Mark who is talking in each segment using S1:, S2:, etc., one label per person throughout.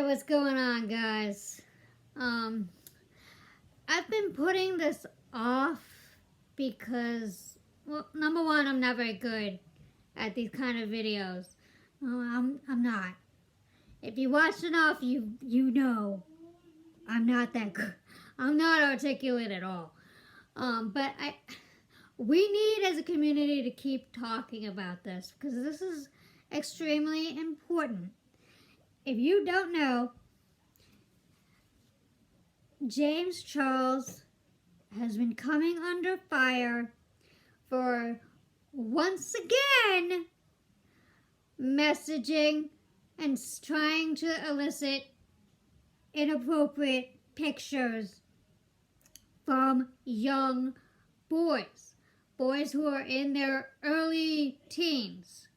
S1: what's going on, guys? I've been putting this off because, well, number one, I'm not very good at these kind of videos. I'm not. If you watch enough, you know I'm not that good. I'm not articulate at all. But we need as a community to keep talking about this because this is extremely important. If you don't know, James Charles has been coming under fire for once again messaging and trying to elicit inappropriate pictures from young boys who are in their early teens.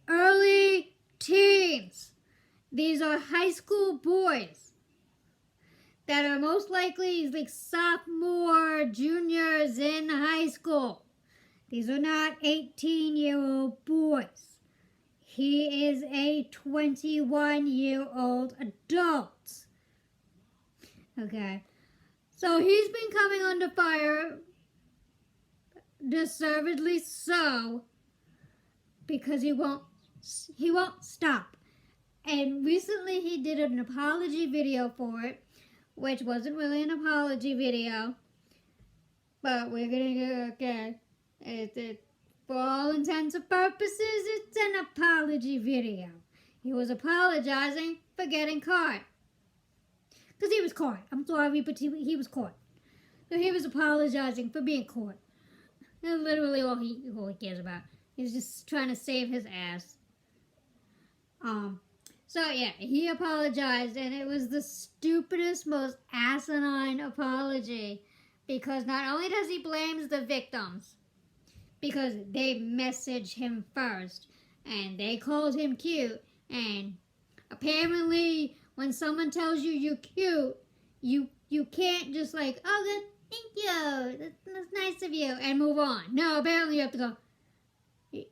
S1: Early teens. These are high school boys that are most likely like sophomore, juniors in high school. These are not 18-year-old boys. He is a 21-year-old adult. Okay. So he's been coming under fire, deservedly so, because he won't stop. And recently he did an apology video for it, which wasn't really an apology video, but we're gonna go, okay. For all intents and purposes, it's an apology video. He was apologizing for getting caught. Because he was caught. I'm sorry, but he was caught. So he was apologizing for being caught. That's literally all he cares about. He's just trying to save his ass. So yeah, he apologized, and it was the stupidest, most asinine apology. Because not only does he blame the victims, because they messaged him first, and they called him cute, and apparently when someone tells you you're cute, you can't just like, oh, good, thank you, that's nice of you, and move on. No, apparently you have to go, do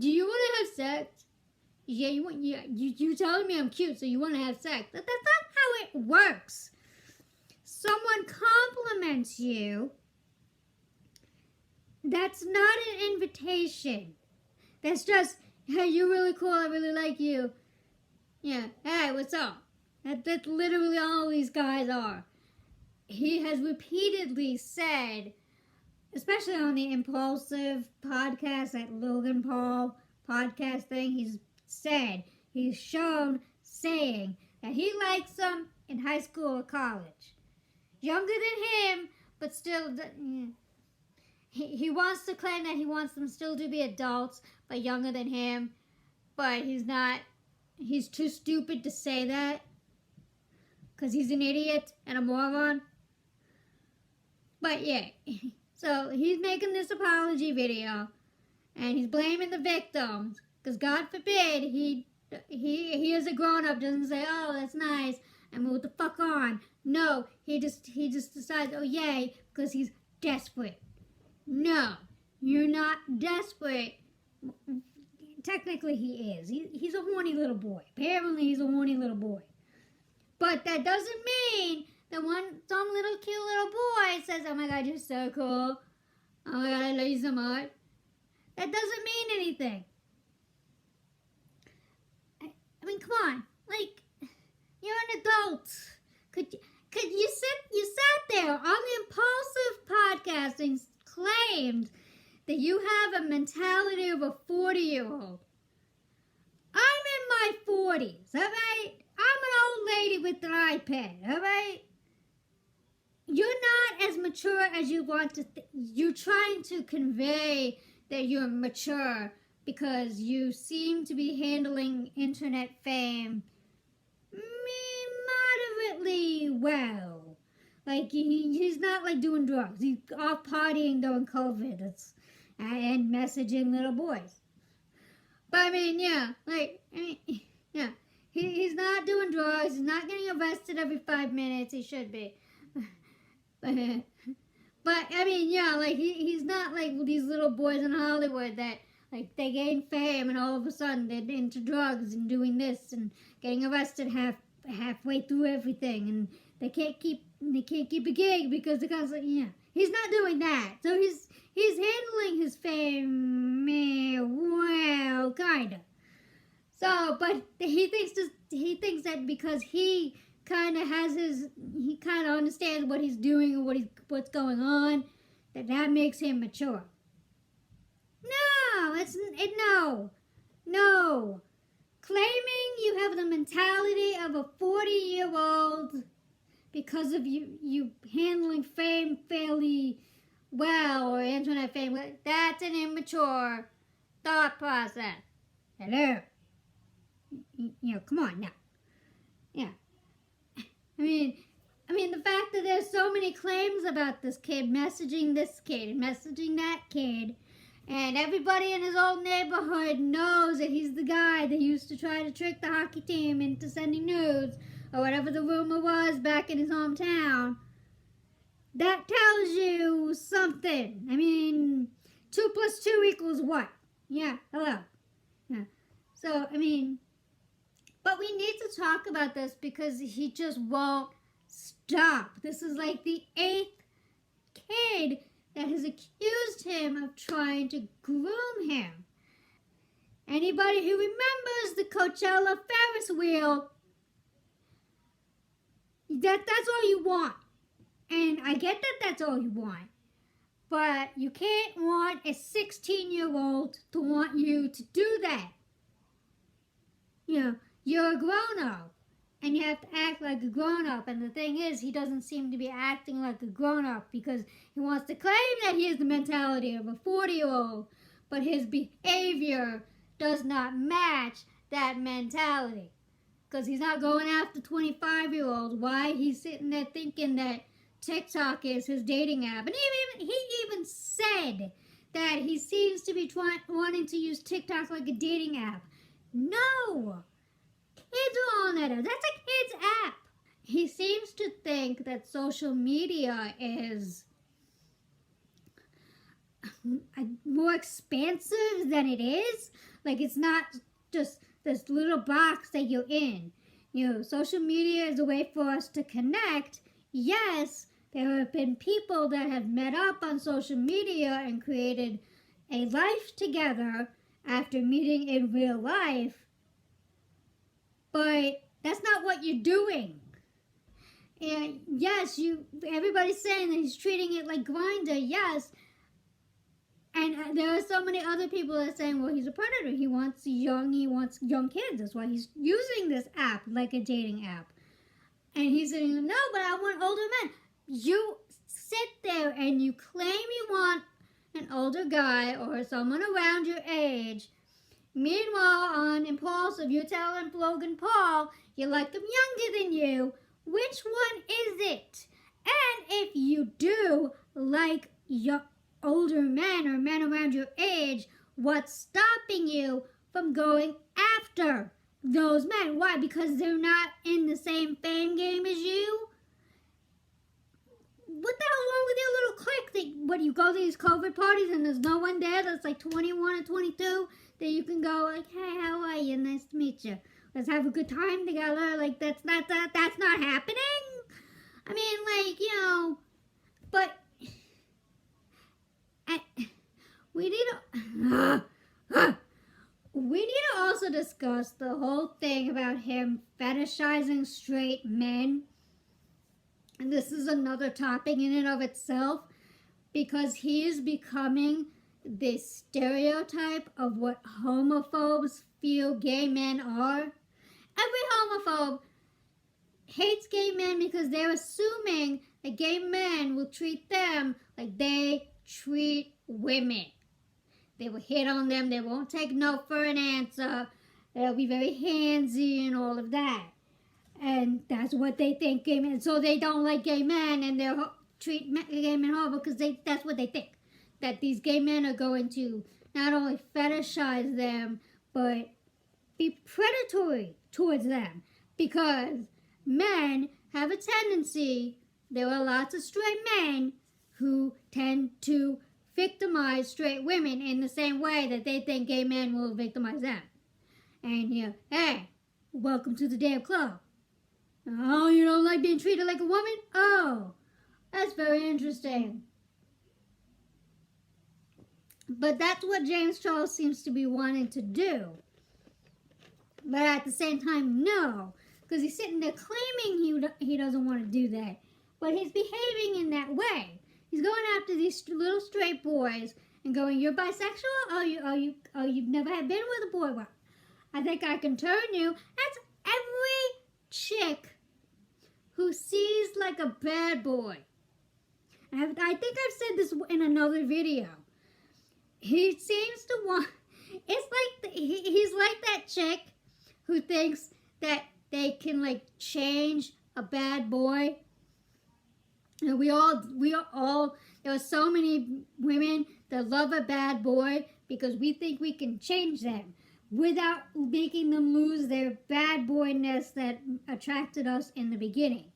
S1: you want to have sex? Yeah, you telling me I'm cute, so you want to have sex. That's not how it works. Someone compliments you. That's not an invitation. That's just, hey, you're really cool, I really like you. Yeah, hey, what's up? That's literally all these guys are. He has repeatedly said, especially on the Impulsive podcast, that Logan Paul podcast thing, he's shown saying that he likes them in high school or college. Younger than him, but still, he wants to claim that he wants them still to be adults, but younger than him. But he's not, he's too stupid to say that. Because he's an idiot and a moron. But yeah, so he's making this apology video. And he's blaming the victims. Because God forbid he as a grown-up doesn't say, oh, that's nice, and move the fuck on. No, he just decides, oh yay, because he's desperate. No, you're not desperate. Technically he is. He's a horny little boy. Apparently he's a horny little boy. But that doesn't mean that some little cute little boy says, oh my god, you're so cool. Oh my god, I love you so much. That doesn't mean anything. I mean, come on. Like, you're an adult. Could you sat there on the Impulsive podcasting claimed that you have a mentality of a 40-year-old. I'm in my 40s, alright? I'm an old lady with an iPad, alright? You're not as mature as you want to you're trying to convey that you're mature because you seem to be handling internet fame moderately well. Like, he's not, like, doing drugs. He's off partying during COVID and messaging little boys. But, I mean, yeah. Yeah. He's not doing drugs. He's not getting arrested every 5 minutes. He should be. But I mean, yeah, like, he's not like these little boys in Hollywood that Like they gain fame and all of a sudden they're into drugs and doing this and getting arrested halfway through everything, and they can't keep a gig because the guy's like, yeah, he's not doing that. So he's handling his fame well, kinda. So, but he thinks that because he kind of understands what he's doing and what's going on, that makes him mature. No. Claiming you have the mentality of a 40-year-old because of you handling fame fairly well, or internet fame, that's an immature thought process. Hello. Come on now. Yeah. I mean, the fact that there's so many claims about this kid, messaging this kid and messaging that kid, and everybody in his old neighborhood knows that he's the guy that used to try to trick the hockey team into sending nudes, or whatever the rumor was back in his hometown. That tells you something. I mean, 2 plus 2 equals what? Yeah, hello. Yeah. So, but we need to talk about this because he just won't stop. This is like the 8th kid that has accused him of trying to groom him. Anybody who remembers the Coachella Ferris wheel, that's all you want. And I get that that's all you want. But you can't want a 16-year-old to want you to do that. You're a grown-up. And you have to act like a grown-up. And the thing is, he doesn't seem to be acting like a grown-up because he wants to claim that he has the mentality of a 40-year-old. But his behavior does not match that mentality. Because he's not going after 25-year-olds. Why? He's sitting there thinking that TikTok is his dating app. And he even said that he seems to be wanting to use TikTok like a dating app. No! Kids are on that app. That's a kid's app. He seems to think that social media is more expansive than it is. Like, it's not just this little box that you're in. Social media is a way for us to connect. Yes, there have been people that have met up on social media and created a life together after meeting in real life. But that's not what you're doing. And yes, everybody's saying that he's treating it like Grindr, yes. And there are so many other people that are saying, well, he's a predator. He wants young kids. That's why he's using this app like a dating app. And he's saying, no, but I want older men. You sit there and you claim you want an older guy or someone around your age. Meanwhile, on Impulsive, you're telling Logan Paul you like them younger than you. Which one is it? And if you do like older men or men around your age, what's stopping you from going after those men? Why? Because they're not in the same fame game as you? What the hell's wrong with your little clique? What, you go to these COVID parties and there's no one there that's like 21 or 22? That you can go like, hey, how are you? Nice to meet you. Let's have a good time together. Like, that's not happening. But we need to also discuss the whole thing about him fetishizing straight men. And this is another topic in and of itself, because he is becoming the stereotype of what homophobes feel gay men are. Every homophobe hates gay men because they're assuming that gay men will treat them like they treat women. They will hit on them, they won't take no for an answer, they'll be very handsy and all of that. And that's what they think gay men, so they don't like gay men and they'll treat gay men horrible because that's what they think. That these gay men are going to not only fetishize them, but be predatory towards them. Because men have a tendency, there are lots of straight men who tend to victimize straight women in the same way that they think gay men will victimize them. And hey, welcome to the damn club. Oh, you don't like being treated like a woman? Oh, that's very interesting. But that's what James Charles seems to be wanting to do. But at the same time, no. Because he's sitting there claiming he doesn't want to do that. But he's behaving in that way. He's going after these little straight boys and going, you're bisexual? Oh, you've never been with a boy? Well, I think I can turn you. That's every chick who sees like a bad boy. I think I've said this in another video. He seems to want, it's like, he's like that chick who thinks that they can like change a bad boy. And we all, there are so many women that love a bad boy because we think we can change them without making them lose their bad boyness that attracted us in the beginning.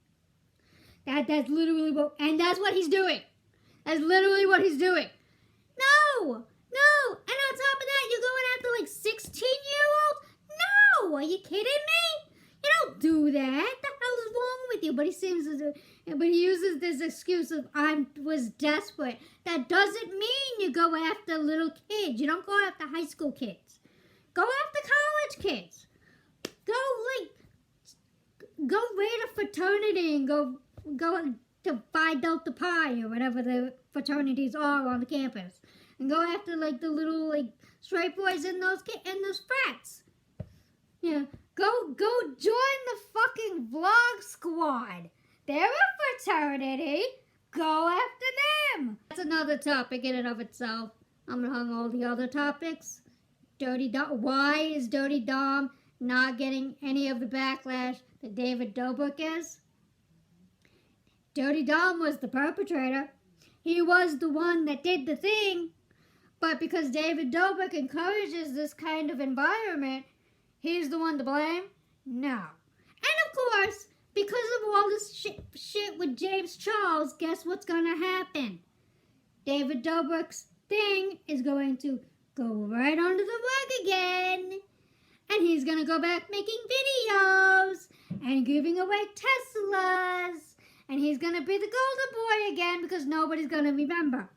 S1: That's literally what, and that's what he's doing. That's literally what he's doing. No! And on top of that, you're going after like 16-year-olds? No! Are you kidding me? You don't do that. What the hell is wrong with you? But he uses this excuse of I was desperate. That doesn't mean you go after little kids. You don't go after high school kids. Go after college kids. Go raid a fraternity and go to Phi Delta Pi or whatever the fraternities are on the campus. And go after like the little like straight boys in those frats. Yeah, go join the fucking vlog squad. They're a fraternity. Go after them. That's another topic in and of itself. I'm gonna hang all the other topics. Dirty Dom. Why is Dirty Dom not getting any of the backlash that David Dobrik is? Dirty Dom was the perpetrator. He was the one that did the thing. But because David Dobrik encourages this kind of environment, he's the one to blame? No. And of course, because of all this shit with James Charles, guess what's going to happen? David Dobrik's thing is going to go right under the rug again. And he's going to go back making videos and giving away Teslas. And he's going to be the golden boy again because nobody's going to remember.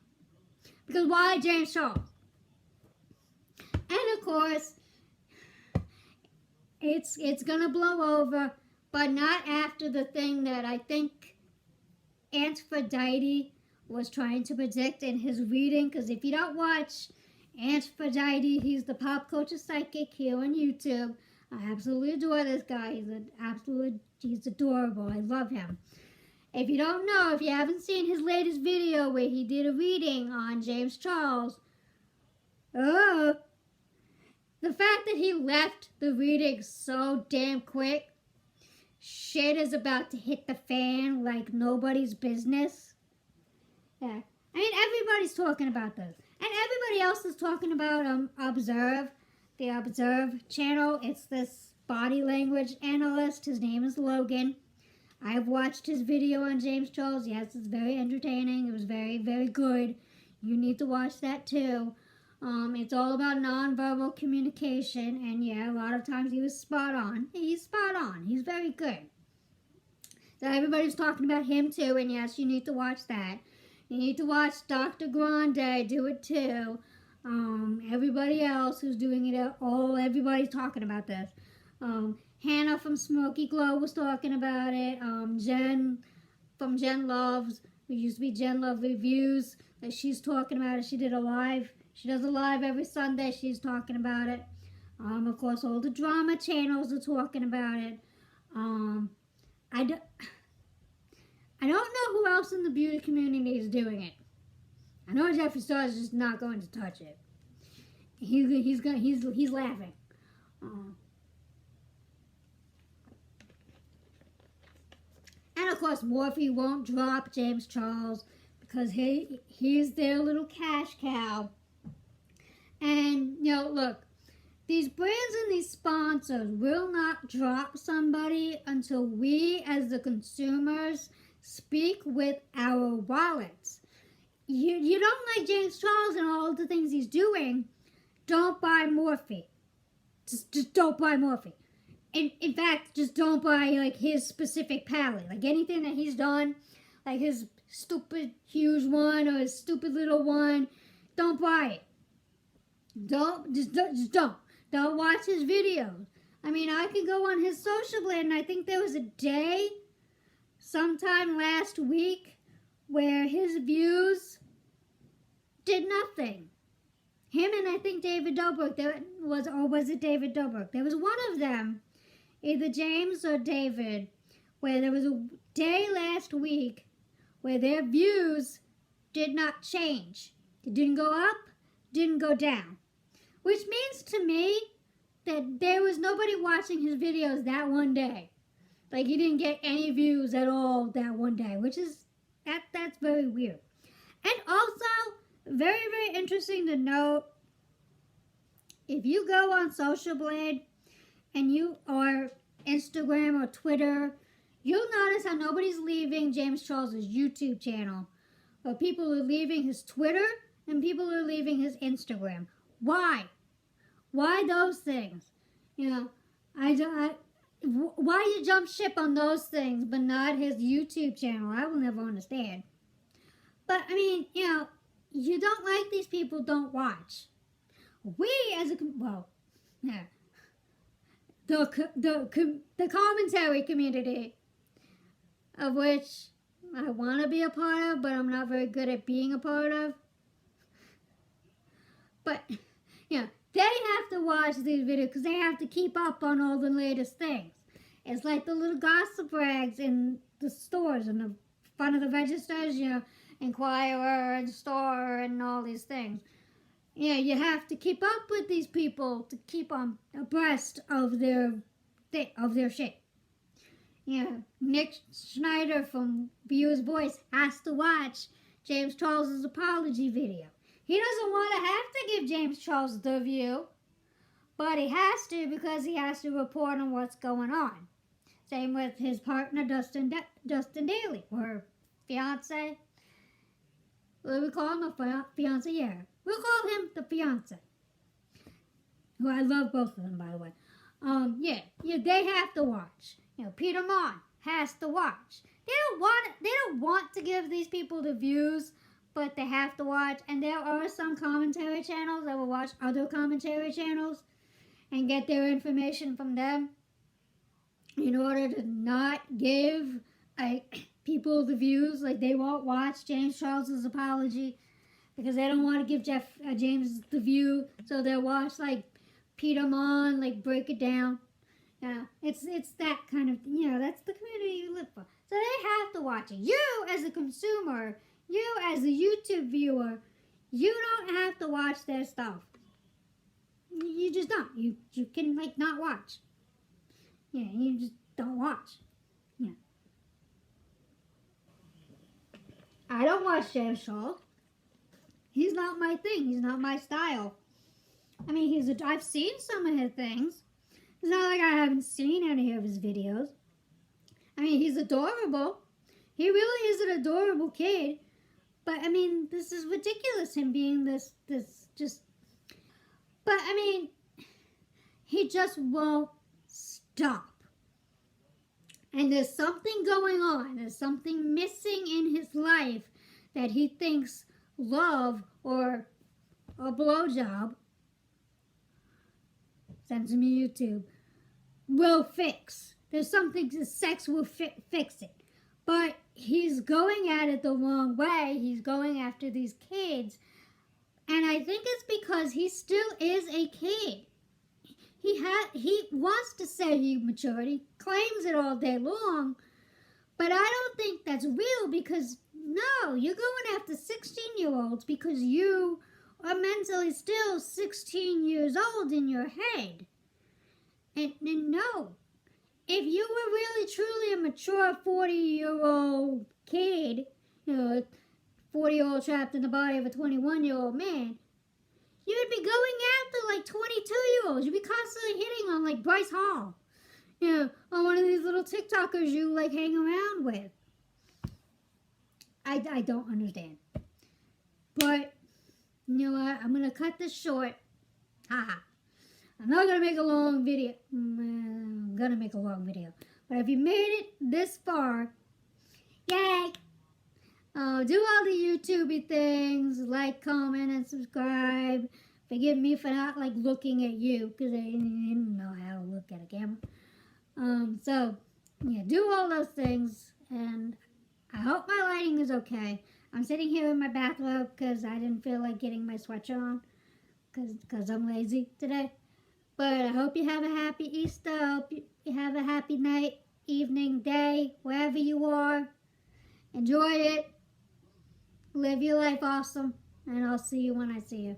S1: Because why James Charles? And of course, it's going to blow over, but not after the thing that I think Aphrodite was trying to predict in his reading. Because if you don't watch Aphrodite, he's the pop culture psychic here on YouTube. I absolutely adore this guy. He's adorable. I love him. If you don't know, if you haven't seen his latest video where he did a reading on James Charles, the fact that he left the reading so damn quick, shit is about to hit the fan like nobody's business. Yeah, I mean, everybody's talking about this. And everybody else is talking about Observe, the Observe channel. It's this body language analyst. His name is Logan. I've watched his video on James Charles. Yes, it's very entertaining. It was very, very good. You need to watch that too. It's all about nonverbal communication. And yeah, a lot of times he was spot on. He's spot on. He's very good. So everybody's talking about him too. And yes, you need to watch that. You need to watch Dr. Grande do it too. Everybody else who's doing it, everybody's talking about this. Hannah from Smoky Glow was talking about it. Jen from Jen Loves, who used to be Jen Love Reviews, she's talking about it. She did a live. She does a live every Sunday. She's talking about it. Of course, all the drama channels are talking about it. I don't know who else in the beauty community is doing it. I know Jeffree Star is just not going to touch it. He's laughing. And of course, Morphe won't drop James Charles because he's their little cash cow. And, look, these brands and these sponsors will not drop somebody until we, as the consumers, speak with our wallets. you don't like James Charles and all the things he's doing, don't buy Morphe. Just don't buy Morphe. In fact, just don't buy like his specific palette. Like anything that he's done, like his stupid huge one or his stupid little one, don't buy it. Just don't. Don't watch his videos. I mean, I can go on his social blade, and I think there was a day, sometime last week, where his views did nothing. Him and I think David Dobrik, was it David Dobrik? There was one of them, either James or David, where there was a day last week where their views did not change. It didn't go up, didn't go down. Which means to me that there was nobody watching his videos that one day. Like he didn't get any views at all that one day, which is, that's very weird. And also, very, very interesting to note, if you go on Social Blade and you or Instagram or Twitter, you'll notice how nobody's leaving James Charles' YouTube channel, but people are leaving his Twitter and people are leaving his Instagram. Why? Why those things? You know, why you jump ship on those things but not his YouTube channel? I will never understand. But I mean, you know, you don't like these people, don't watch. We as a, well, yeah, the commentary community, of which I want to be a part of, but I'm not very good at being a part of. But, you know, they have to watch these videos because they have to keep up on all the latest things. It's like the little gossip rags in the stores and the front of the registers, you know, Inquirer and Store and all these things. Yeah, you have to keep up with these people to keep on abreast of their shit. Yeah, Nick Schneider from Viewer's Voice has to watch James Charles' apology video. He doesn't want to have to give James Charles the view, but he has to because he has to report on what's going on. Same with his partner, Dustin Daly, or fiance. What do we call him? A fiance? Yeah. We'll call him the fiance. Who I love both of them, by the way. Yeah, they have to watch. You know, Peter Mon has to watch. They don't want to give these people the views, but they have to watch. And there are some commentary channels that will watch other commentary channels and get their information from them in order to not give people the views. Like, they won't watch James Charles' apology because they don't want to give James the view, so they'll watch like Peter Mon, like break it down. Yeah, it's that kind of, you know, that's the community you live for. So they have to watch it. You as a consumer, you as a YouTube viewer, you don't have to watch their stuff. You just don't. You can like not watch. Yeah, you just don't watch. Yeah. I don't watch James Charles. He's not my thing. He's not my style. I mean, I've seen some of his things. It's not like I haven't seen any of his videos. I mean, he's adorable. He really is an adorable kid. But, I mean, this is ridiculous, him being this just... But, I mean, he just won't stop. And there's something going on. There's something missing in his life that he thinks love or a blowjob, send to me YouTube, will fix. There's something, sex will fix it. But he's going at it the wrong way. He's going after these kids. And I think it's because he still is a kid. He wants to say he matured. He claims it all day long. But I don't think that's real because, no, you're going after 16-year-olds because you are mentally still 16 years old in your head. And no, if you were really truly a mature 40-year-old kid, you know, 40-year-old trapped in the body of a 21-year-old man, you would be going after like 22-year-olds. You'd be constantly hitting on like Bryce Hall, you know, on one of these little TikTokers you like hang around with. I don't understand. But, you know what? I'm going to cut this short. Haha. I'm not going to make a long video. I'm going to make a long video. But if you made it this far, yay! Do all the YouTubey things, like, comment, and subscribe. Forgive me for not, like, looking at you, because I didn't know how to look at a camera. So, yeah, do all those things, and I hope my lighting is okay. I'm sitting here in my bathrobe because I didn't feel like getting my sweatshirt on, because I'm lazy today. But I hope you have a happy Easter. I hope you have a happy night, evening, day, wherever you are. Enjoy it. Live your life awesome. And I'll see you when I see you.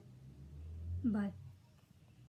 S1: Bye.